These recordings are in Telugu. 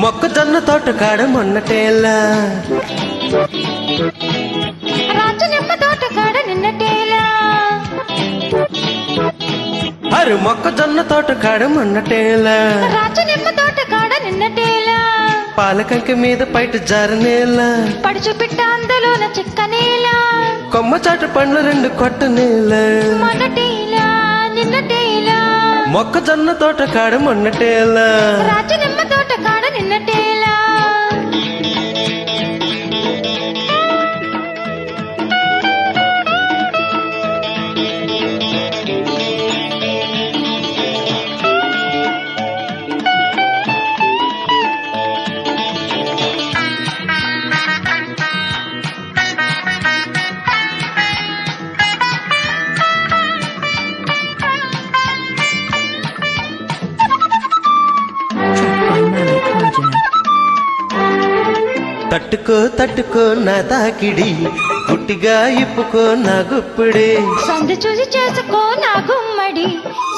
మొక్కజొన్న తోట కాడ మొన్నటేలా రాచనిమ్మ తోట కాడ నిన్నటేలా అరు మొక్కజొన్న తోట కాడ మొన్నటేలా రాచనిమ్మ తోట కాడ నిన్నటేలా పాలకంక మీద పైట జారనేలా పడుచు పిట్ట అందులోన చిక్కనేలా కొమ్మ చాటు పండ్లు రెండు కొట్టనేలా మొన్నటేలా నిన్నటేలా మొక్కజొన్న తోట కాడ మొన్నటేలా రాచనిమ్మ తోట కాడ నిన్నటేలా తట్టుకో తట్టుకో నా తాకిడి గుట్టిగా ఇప్పుకో నా గుప్పిడి సందు చూసి చేసుకో నా గుమ్మడి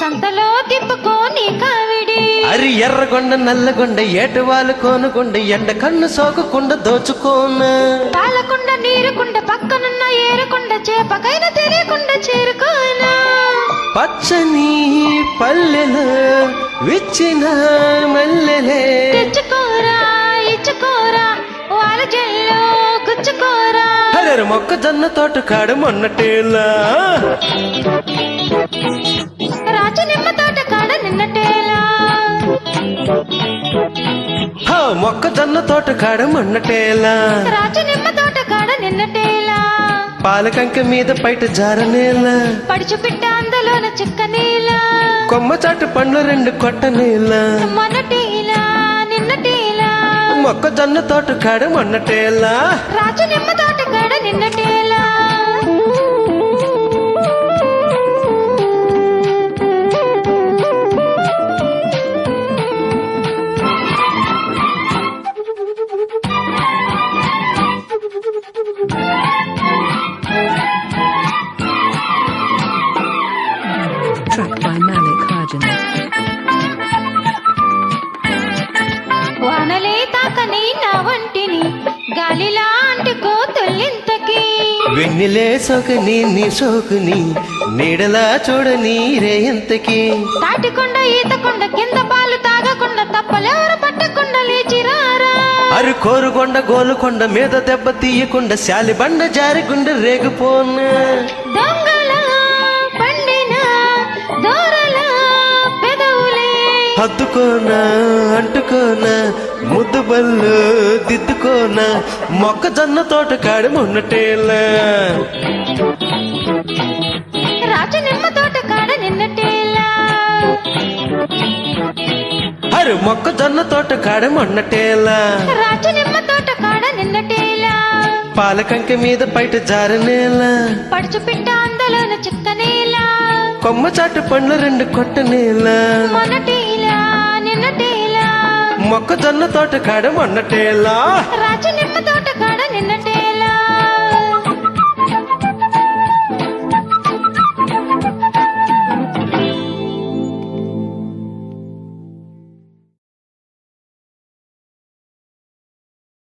సంతలో తిప్పుకో నీ కావిడి అరి ఎర్రగొండ నల్లగొండ ఏటవాలు కోనుకొండ ఎండ కన్ను సోకకుండ దోచుకోన పాలకుండ నీరుకుండ పక్కనున్న ఏరుకుండ చేపకైనా తెలియకుండా చేరుకోనా పచ్చని పల్లెలో విచ్చిన మల్లెలే తెచ్చుకోరా ఇచ్చుకోరా వాళ్ళ జల్లో గుచ్చుకోరా హరరు మొక్కజొన్న తోట కాడ మొన్నటేలా రాచనిమ్మ తోట కాడ నిన్నటేలా మొక్కజొన్న తోట కాడ మొన్నటేలా రాచనిమ్మ తోట కాడ నిన్నటేలా పాలకంక మీద పైట జారనేలా పడుచు పిట్ట అందులోన చిక్కనేలా కొమ్మ చాటు పండ్లు రెండు కొట్టనేలా మొన్నటేలా నిన్నటేలా మొక్కజొన్న తోట కాడ మొన్నటేలా రాచనిమ్మ తోట కాడ నిన్నటేలా Track by Malik Hardin. వానలే తాకని నా వంటిని గాలిలా అంటుకో తొల్లింతకి వెన్నెలే సోకని నీ సోకుని నీడలా చూడని రేయంతకి తాటికొండ ఈతకొండ కింద పాలు తాగకుండా తప్పలెవరు పట్టకుండా లేచిరారా అరు కోరుకొండ గోలుకొండ మీద దెబ్బ తీయకుండా శాలి బండ జారిగుండ రేగిపోన దొంగల పండిన దూరల పెదవులే హత్తుకోనా అంటుకోనా ముద్దు బల్లు దిద్దుకోనా మొక్కజొన్న తోట కాడ మొన్నటేలా రాచనిమ్మ తోట కాడ నిన్నటేలా అరు మొక్కజొన్న తోట కాడ మొన్నటేలా రాచనిమ్మ తోట కాడ నిన్నటేలా పాలకంక మీద పైట జారనేలా పడుచు పిట్ట అందులోన చిక్కనేలా కొమ్మ చాటు పండ్లు రెండు కొట్టనేలా మొన్నటేలా నిన్నటేలా మొక్కజొన్న తోట కాడ మొన్నటేలా రాచ